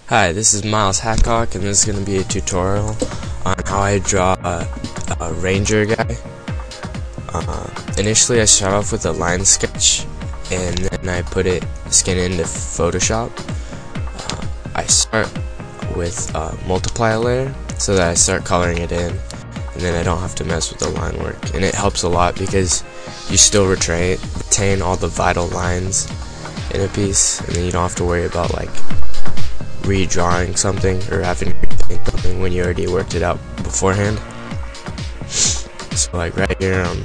Hi, this is Miles Hackcock, and this is going to be a tutorial on how I draw a ranger guy. Initially I start off with a line sketch, and then I put it skin into Photoshop. I start with multiply layer so that I start coloring it in, and then I don't have to mess with the line work, and it helps a lot because you still retain all the vital lines in a piece, and then you don't have to worry about like redrawing something or having to repaint something when you already worked it out beforehand. So like right here I'm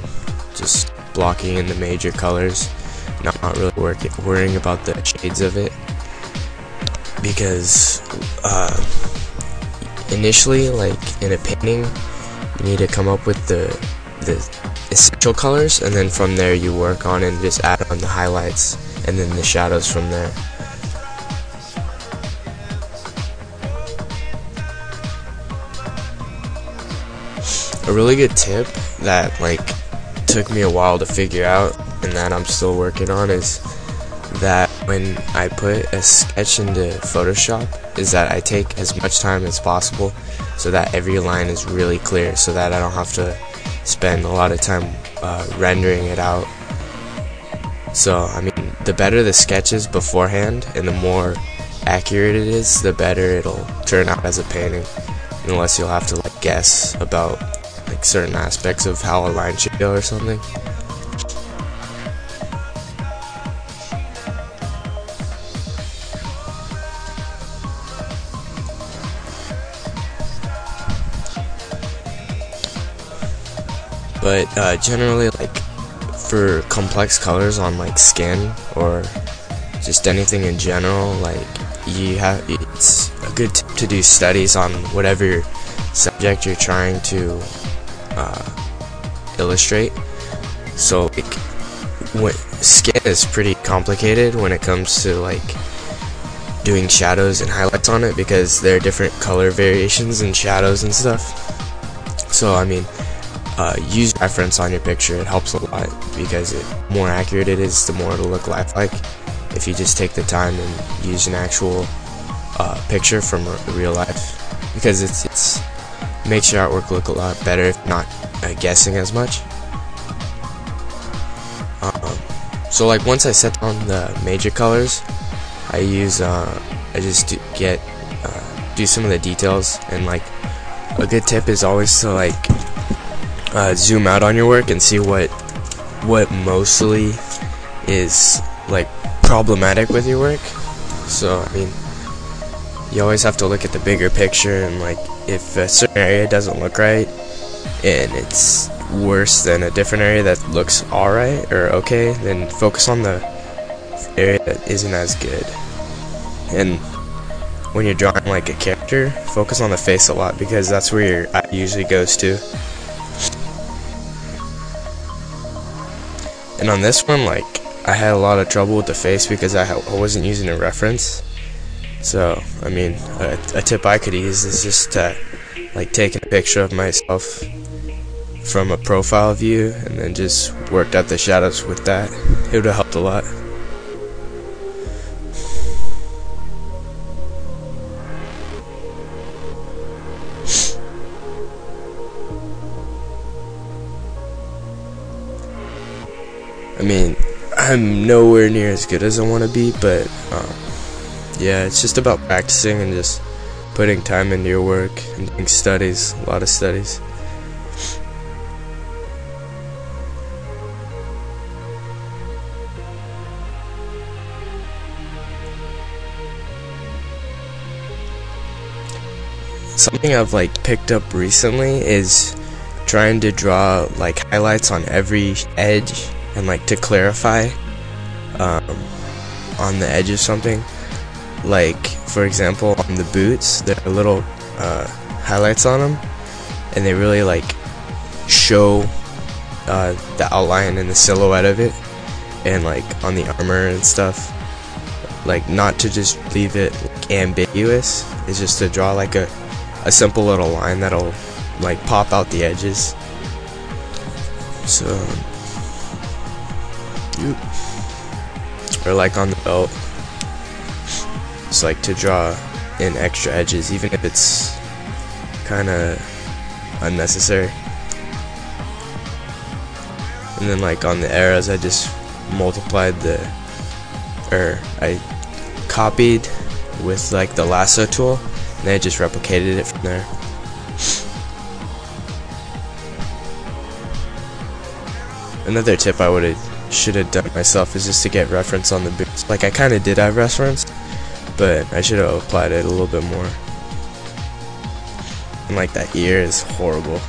just blocking in the major colors, not really worrying about the shades of it, because initially, like in a painting, you need to come up with the essential colors, and then from there you work on and just add on the highlights and then the shadows from there. A really good tip that like took me a while to figure out and that I'm still working on is that when I put a sketch into Photoshop is that I take as much time as possible so that every line is really clear, so that I don't have to spend a lot of time rendering it out. So I mean, the better the sketch is beforehand and the more accurate it is, the better it'll turn out as a painting, unless you'll have to like guess about like certain aspects of how a line should go or something. But generally, like for complex colors on like skin or just anything in general, like it's a good tip to do studies on whatever subject you're trying to illustrate. So like, skin is pretty complicated when it comes to like doing shadows and highlights on it, because there are different color variations in shadows and stuff. So I mean, use reference on your picture. It helps a lot, because the more accurate it is, the more it'll look lifelike. If you just take the time and use an actual picture from real life, because it's makes your artwork look a lot better, if not guessing as much. So like once I set down the major colors, I use I just do some of the details, and like a good tip is always to like zoom out on your work and see what mostly is like problematic with your work. So I mean, you always have to look at the bigger picture, and like if a certain area doesn't look right and it's worse than a different area that looks alright or okay, then focus on the area that isn't as good. And when you're drawing like a character, focus on the face a lot, because that's where your eye usually goes to. And on this one, like I had a lot of trouble with the face because I wasn't using a reference. So I mean, a tip I could use is just to like take a picture of myself from a profile view and then just worked out the shadows with that. It would have helped a lot. I mean, I'm nowhere near as good as I want to be, but yeah, it's just about practicing and just putting time into your work and doing studies, a lot of studies. Something I've like picked up recently is trying to draw like highlights on every edge, and like to clarify on the edge of something. Like for example, on the boots, there are little highlights on them, and they really like show the outline and the silhouette of it. And like on the armor and stuff, like not to just leave it like ambiguous, it's just to draw like a simple little line that'll like pop out the edges. So or like on the belt, just like to draw in extra edges, even if it's kind of unnecessary. And then like on the arrows, I just multiplied I copied with like the lasso tool, and I just replicated it from there. Another tip I should have done myself is just to get reference on the boots. Like I kind of did have reference, but I should have applied it a little bit more. And like that ear is horrible.